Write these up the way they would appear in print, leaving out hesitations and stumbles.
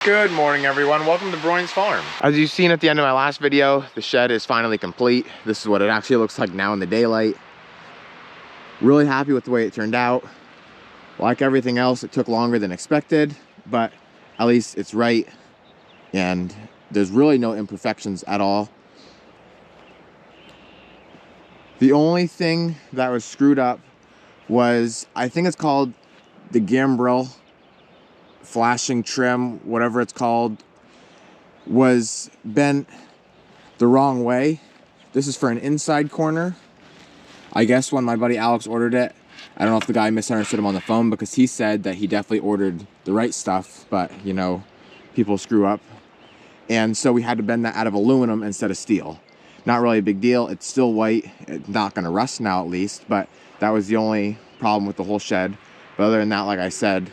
Good morning, everyone. Welcome to Broyans Farm. As you've seen at the end of my last video, the shed is finally complete. This is what it actually looks like now in the daylight. Really happy with the way it turned out. Like everything else, it took longer than expected, but at least it's right, and there's really no imperfections at all. The only thing that was screwed up was, I think it's called the gambrel flashing trim, whatever it's called, was bent the wrong way. This is for an inside corner. I guess when my buddy Alex ordered it, I don't know if the guy misunderstood him on the phone, because he said that he definitely ordered the right stuff, but you know, people screw up. And so we had to bend that out of aluminum instead of steel. Not really a big deal. It's still white. It's not going to rust now, at least, but that was the only problem with the whole shed. But other than that, like I said,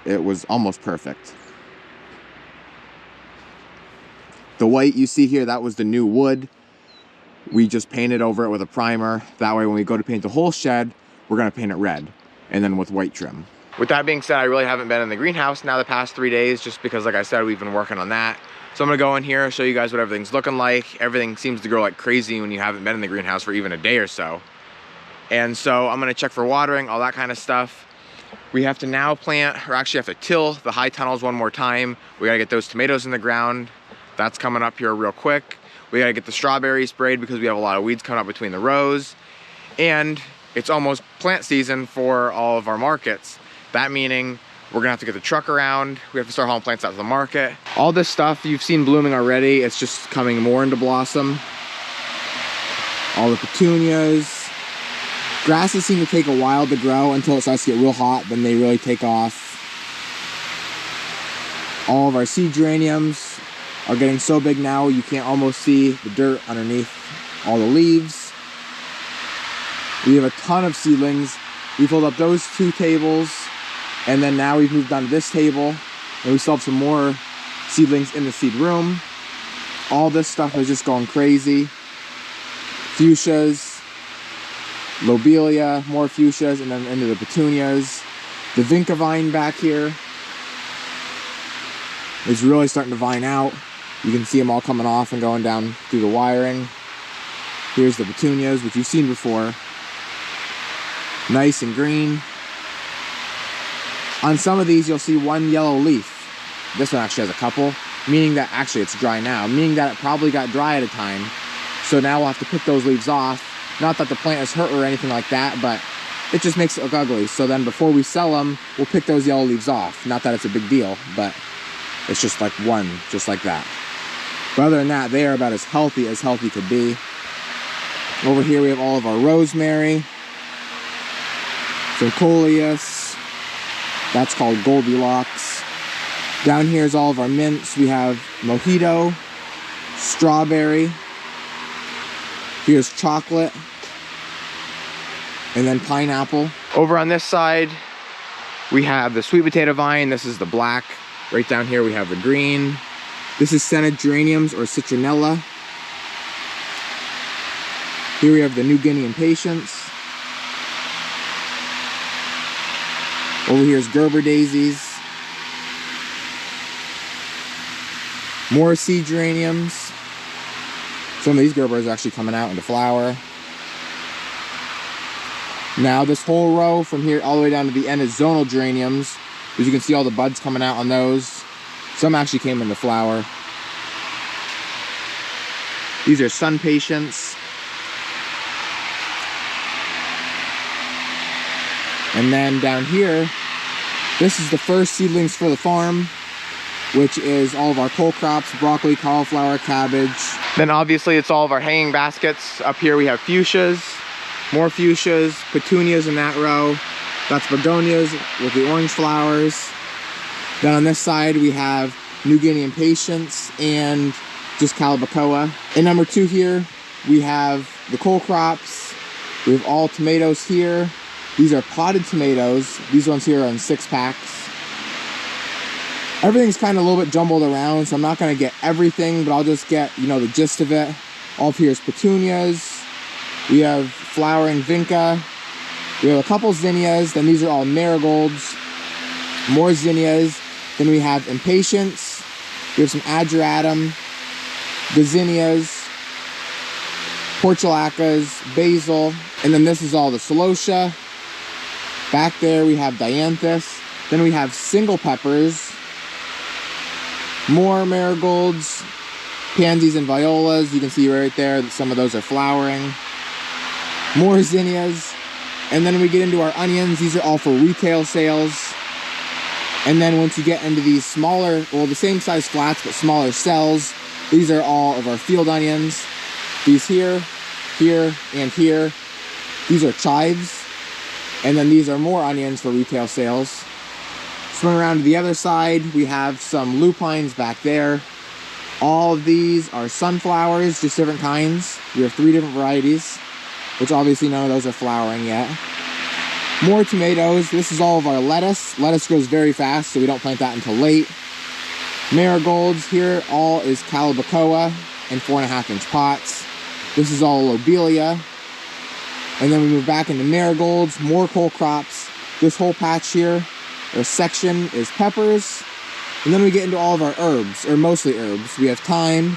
it was almost perfect. The white you see here, that was the new wood. We just painted over it with a primer. That way when we go to paint the whole shed, we're gonna paint it red, and then with white trim. With that being said, I really haven't been in the greenhouse now the past 3 days, just because, like I said, we've been working on that. So I'm gonna go in here, show you guys what everything's looking like. Everything seems to grow like crazy when you haven't been in the greenhouse for even a day or so. And so I'm gonna check for watering, all that kind of stuff. We have to now plant, or actually have to till the high tunnels one more time. We gotta get those tomatoes in the ground. That's coming up here real quick. We gotta get the strawberries sprayed because we have a lot of weeds coming up between the rows. And it's almost plant season for all of our markets. That meaning we're gonna have to get the truck around. We have to start hauling plants out to the market. All this stuff you've seen blooming already. It's just coming more into blossom. All the petunias. Grasses seem to take a while to grow until it starts to get real hot, then they really take off. All of our seed geraniums are getting so big now you can't almost see the dirt underneath all the leaves. We have a ton of seedlings. We filled up those 2 tables, and then now we've moved on to this table, and we still have some more seedlings in the seed room. All this stuff is just going crazy. Fuchsias, lobelia, more fuchsias, and then into the petunias. The vinca vine back here is really starting to vine out. You can see them all coming off and going down through the wiring. Here's the petunias, which you've seen before. Nice and green. On some of these, you'll see one yellow leaf. This one actually has a couple, meaning that actually it's dry now, meaning that it probably got dry at a time. So now we'll have to pick those leaves off. Not that the plant is hurt or anything like that, but it just makes it look ugly. So then before we sell them, we'll pick those yellow leaves off. Not that it's a big deal, but it's just like one, just like that. But other than that, they are about as healthy could be. Over here we have all of our rosemary. Some coleus. That's called Goldilocks. Down here is all of our mints. We have mojito, strawberry. Here's chocolate. And then pineapple. Over on this side, we have the sweet potato vine. This is the black. Right down here, we have the green. This is scented geraniums, or citronella. Here we have the New Guinea impatiens. Over here is Gerber daisies. More seed geraniums. Some of these Gerbers are actually coming out into flower. Now this whole row from here all the way down to the end is zonal geraniums. As you can see, all the buds coming out on those. Some actually came into flower. These are sun patience. And then down here, this is the first seedlings for the farm, which is all of our pole crops: broccoli, cauliflower, cabbage. Then obviously it's all of our hanging baskets. Up here we have fuchsias, more fuchsias, petunias in that row. That's begonias with the orange flowers. Then on this side we have New Guinea impatiens and just calibrachoa. In number 2 here, we have the cole crops. We have all tomatoes here. These are potted tomatoes. These ones here are in 6-packs. Everything's kind of a little bit jumbled around, so I'm not going to get everything, but I'll just get, you know, the gist of it. All up here is petunias. We have flowering vinca. We have a couple zinnias. Then these are all marigolds. More zinnias. Then we have impatiens. We have some ageratum, gazinias, portulacas, basil, and then this is all the celosia. Back there we have dianthus. Then we have single peppers, more marigolds, pansies and violas. You can see right there that some of those are flowering. More zinnias. And then we get into our onions. These are all for retail sales. And then once you get into these smaller, well, the same size flats, but smaller cells, these are all of our field onions. These here, here, and here. These are chives. And then these are more onions for retail sales. Swing around to the other side, we have some lupines back there. All of these are sunflowers, just different kinds. We have 3 different varieties, which obviously none of those are flowering yet. More tomatoes. This is all of our lettuce. Lettuce grows very fast, so we don't plant that until late. Marigolds here, all is calabacoa in 4.5-inch pots. This is all lobelia. And then we move back into marigolds, more cole crops. This whole patch here, or section, is peppers. And then we get into all of our herbs, or mostly herbs. We have thyme,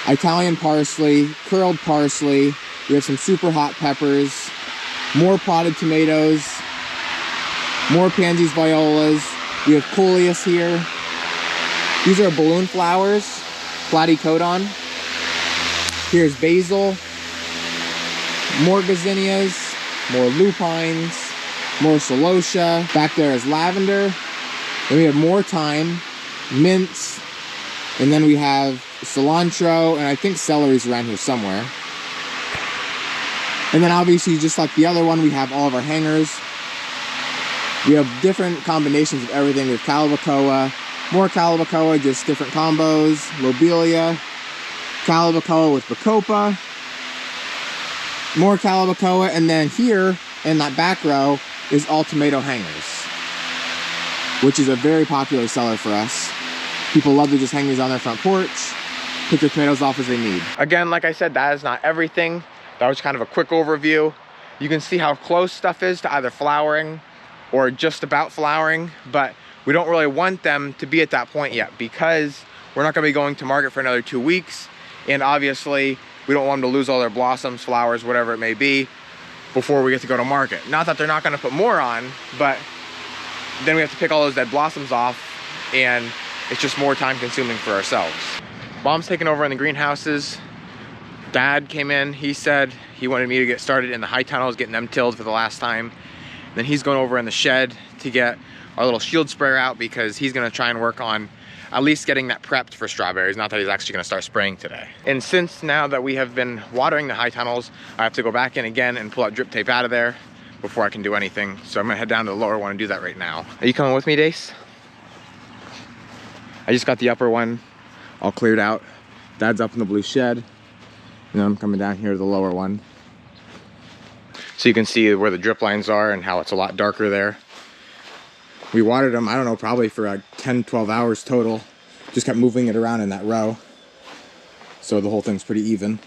Italian parsley, curled parsley. We have some super hot peppers, more potted tomatoes, more pansies, violas. We have coleus here. These are balloon flowers, platycodon. Here's basil, more gazinias, more lupines, more celosia. Back there is lavender. Then we have more thyme, mints, and then we have cilantro, and I think celery's around here somewhere. And then obviously, just like the other one, we have all of our hangers. We have different combinations of everything. We have calabacoa, more calabacoa, just different combos, lobelia, calabacoa with bacopa, more calabacoa, and then here in that back row is all tomato hangers, which is a very popular seller for us. People love to just hang these on their front porch, pick their tomatoes off as they need. Again, like I said, that is not everything. That was kind of a quick overview. You can see how close stuff is to either flowering or just about flowering, but we don't really want them to be at that point yet because we're not gonna be going to market for another 2 weeks. And obviously, we don't want them to lose all their blossoms, flowers, whatever it may be, before we get to go to market. Not that they're not gonna put more on, but then we have to pick all those dead blossoms off, and it's just more time consuming for ourselves. Mom's taking over in the greenhouses. Dad came in, he said he wanted me to get started in the high tunnels, getting them tilled for the last time. Then he's going over in the shed to get our little shield sprayer out because he's gonna try and work on at least getting that prepped for strawberries, not that he's actually gonna start spraying today. And since now that we have been watering the high tunnels, I have to go back in again and pull out drip tape out of there before I can do anything. So I'm gonna head down to the lower one and do that right now. Are you coming with me, Dace? I just got the upper one all cleared out. Dad's up in the blue shed. And then I'm coming down here to the lower one. So you can see where the drip lines are and how it's a lot darker there. We watered them, I don't know, probably for like 10, 12 hours total. Just kept moving it around in that row. So the whole thing's pretty even.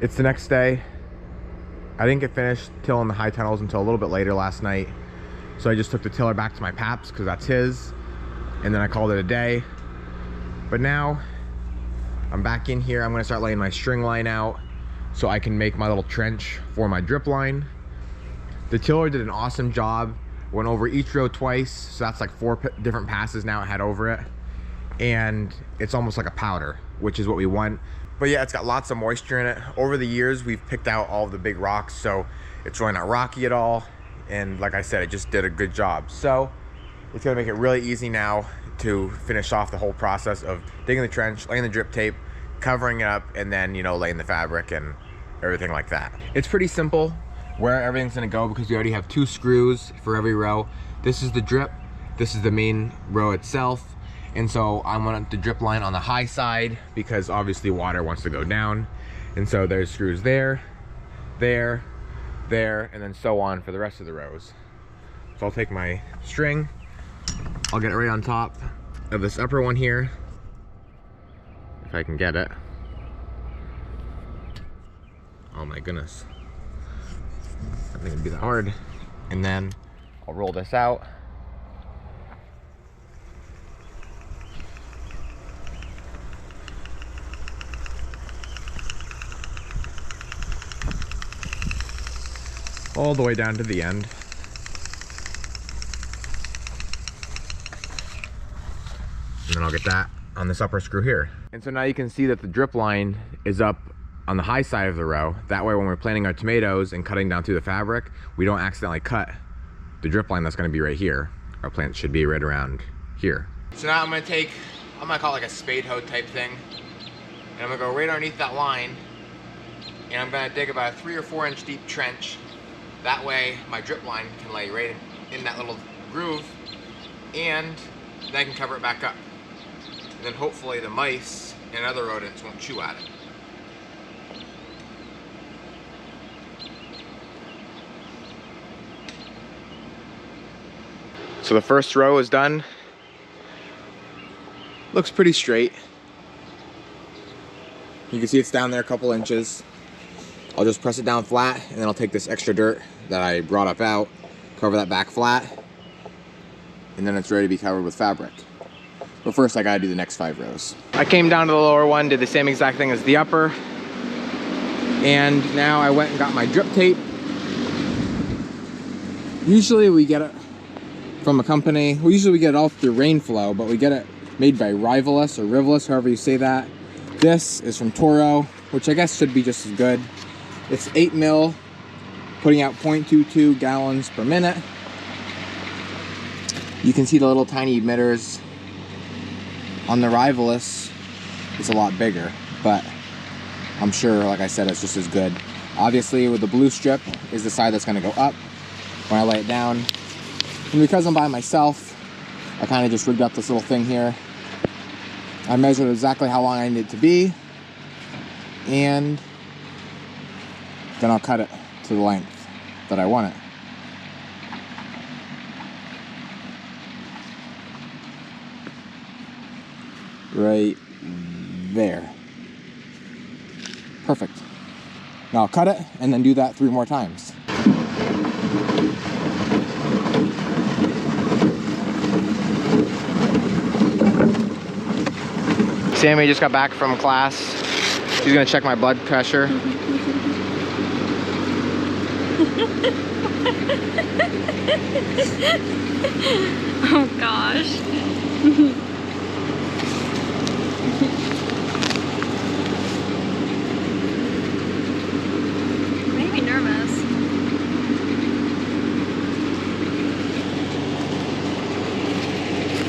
It's the next day. I didn't get finished tilling the high tunnels until a little bit later last night. So I just took the tiller back to my paps because that's his. And then I called it a day. But now I'm back in here. I'm gonna start laying my string line out so I can make my little trench for my drip line. The tiller did an awesome job. Went over each row twice. So that's like 4 different passes now it had over it. And it's almost like a powder, which is what we want. But yeah, it's got lots of moisture in it. Over the years, we've picked out all of the big rocks, so it's really not rocky at all. And like I said, it just did a good job. So it's gonna make it really easy now to finish off the whole process of digging the trench, laying the drip tape, covering it up, and then, you know, laying the fabric and everything like that. It's pretty simple where everything's gonna go because we already have 2 screws for every row. This is the drip, this is the main row itself. And so I want the drip line on the high side because obviously water wants to go down. And so there's screws there, there, there, and then so on for the rest of the rows. So I'll take my string, I'll get it right on top of this upper one here, if I can get it. Oh my goodness. I think it'd be that hard. And then I'll roll this out. All the way down to the end. And then I'll get that on this upper screw here. And so now you can see that the drip line is up on the high side of the row. That way when we're planting our tomatoes and cutting down through the fabric, we don't accidentally cut the drip line that's gonna be right here. Our plants should be right around here. So now I'm gonna call it like a spade hoe type thing. And I'm gonna go right underneath that line. And I'm gonna dig about a 3 or 4 inch deep trench. That way my drip line can lay right in that little groove, and then I can cover it back up. And then hopefully the mice and other rodents won't chew at it. So the first row is done. Looks pretty straight. You can see it's down there a couple inches. I'll just press it down flat, and then I'll take this extra dirt that I brought up out, cover that back flat, and then it's ready to be covered with fabric. But first I gotta do the next 5 rows. I came down to the lower one, did the same exact thing as the upper, and now I went and got my drip tape. Usually we get it from a company, usually we get it all through Rainflow, but we get it made by Rivalus or Rivalus, however you say that. This is from Toro, which I guess should be just as good. It's 8 mil, putting out 0.22 gallons per minute. You can see the little tiny emitters. On the Rivalus, it's a lot bigger, but I'm sure, like I said, it's just as good. Obviously, with the blue strip is the side that's gonna go up when I lay it down. And because I'm by myself, I kind of just rigged up this little thing here. I measured exactly how long I need it to be, and then I'll cut it to the length that I want it. Right there. Perfect. Now I'll cut it and then do that 3 more times. Sammy just got back from class. She's gonna check my blood pressure. Oh gosh. Made me nervous.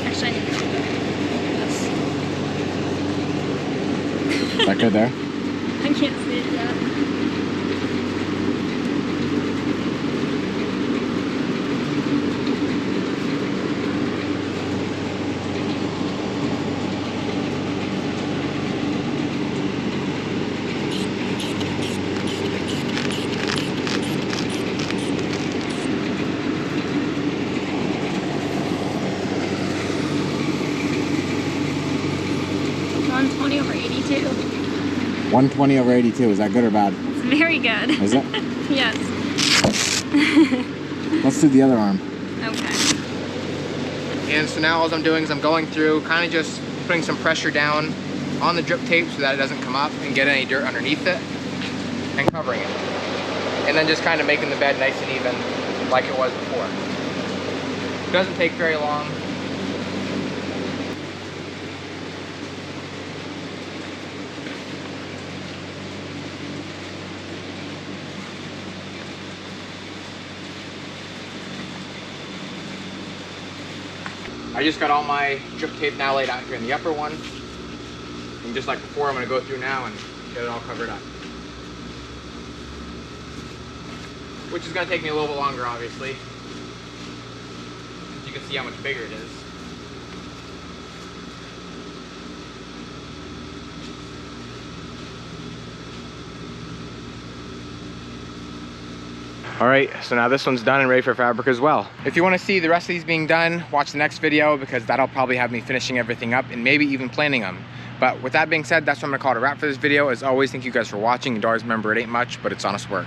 Actually, I need to do this. Is that good there? I can't see it yet. 120 over 82, is that good or bad? It's very good. Is it? Yes. Let's do the other arm. Okay. And so now all I'm doing is I'm going through, kind of just putting some pressure down on the drip tape so that it doesn't come up and get any dirt underneath it, and covering it. And then just kind of making the bed nice and even like it was before. It doesn't take very long. I just got all my drip tape now laid out here in the upper one. And just like before, I'm gonna go through now and get it all covered up. Which is gonna take me a little bit longer, obviously. You can see how much bigger it is. All right, so now this one's done and ready for fabric as well. If you want to see the rest of these being done, watch the next video because that'll probably have me finishing everything up and maybe even planning them. But with that being said, that's what I'm gonna call it a wrap for this video. As always, thank you guys for watching, and always remember it ain't much, but it's honest work.